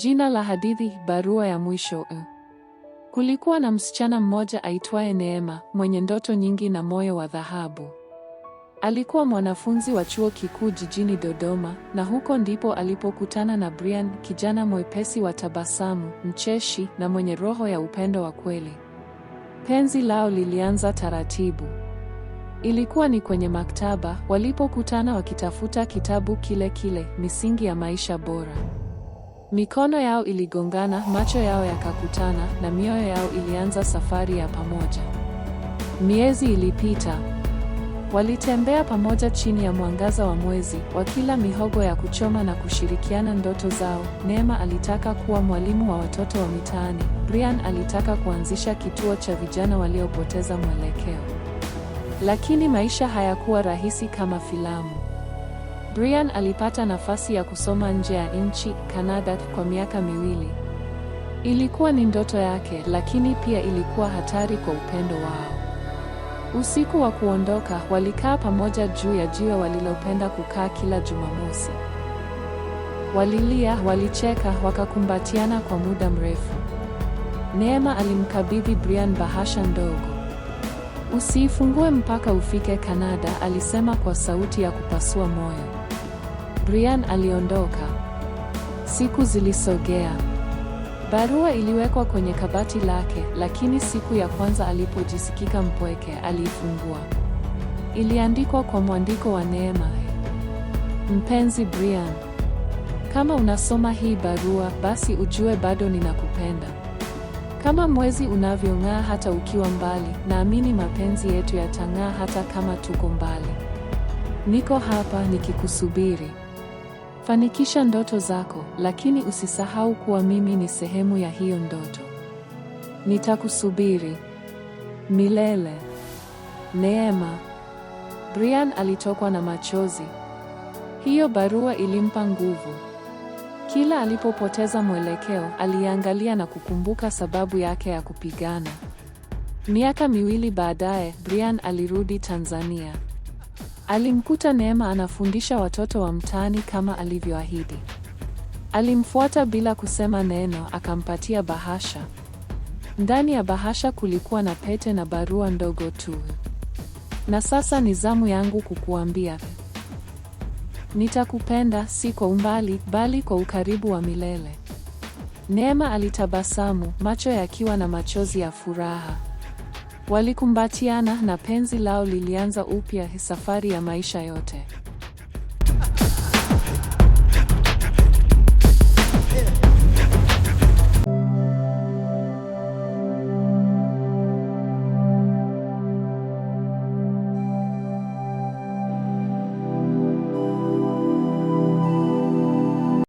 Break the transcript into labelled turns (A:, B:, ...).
A: Jina la hadithi: barua ya mwisho. Kulikuwa na msichana mmoja aitwaye Neema, mwenye ndoto nyingi na moyo wa dhahabu. Alikuwa mwanafunzi wa chuo kikuu jijini Dodoma, na huko ndipo alipokutana na Brian, kijana mwepesi wa tabasamu, mcheshi na mwenye roho ya upendo wa kweli. Penzi lao lilianza taratibu. Ilikuwa ni kwenye maktaba walipokutana wakitafuta kitabu kile kile, Misingi ya Maisha Bora. Mikono yao iligongana, macho yao yakakutana, na mioyo yao ilianza safari ya pamoja. Miezi ilipita. Walitembea pamoja chini ya mwangaza wa mwezi, wakila mihogo ya kuchoma na kushirikiana ndoto zao. Neema alitaka kuwa mwalimu wa watoto wa mitaani. Brian alitaka kuanzisha kituo cha vijana waliopoteza mwelekeo. Lakini maisha hayakuwa rahisi kama filamu. Brian alipata nafasi ya kusoma nje ya nchi, Kanada, kwa miaka 2. Ilikuwa ni ndoto yake, lakini pia ilikuwa hatari kwa upendo wao. Usiku wa kuondoka, walikaa pamoja juu ya jiwe walilopenda kukaa kila Jumamosi. Walilia, walicheka, wakakumbatiana kwa muda mrefu. Neema alimkabidhi Brian bahasha ndogo. "Usiifungue mpaka ufike Kanada," alisema kwa sauti ya kupasua moyo. Brian aliondoka. Siku zilisogea. Barua iliwekwa kwenye kabati lake, lakini siku ya kwanza alipojisikika mpweke, aliifungua. Iliandikwa kwa mwandiko wa Neema. "Mpenzi Brian, kama unasoma hii barua, basi ujue bado ninakupenda. Kama mwezi unavyong'aa hata ukiwa mbali, naamini mapenzi yetu yatang'aa hata kama tuko mbali. Niko hapa nikikusubiri. Fanikisha ndoto zako, lakini usisahau kuwa mimi ni sehemu ya hiyo ndoto. Nitakusubiri milele. Neema." Brian alitokwa na machozi. Hiyo barua ilimpa nguvu. Kila alipopoteza mwelekeo, aliangalia na kukumbuka sababu yake ya kupigana. Miaka 2 baadaye, Brian alirudi Tanzania. Alimkuta Neema anafundisha watoto wa mtaani kama alivyoahidi. Alimfuata bila kusema neno, akampatia bahasha. Ndani ya bahasha kulikuwa na pete na barua ndogo tu. "Na sasa ni zamu yangu kukuambia. Nitakupenda, si kwa umbali, bali kwa ukaribu wa milele." Neema alitabasamu, macho yakiwa na machozi ya furaha. Walikumbatiana na penzi lao lilianza upya, safari ya maisha yote.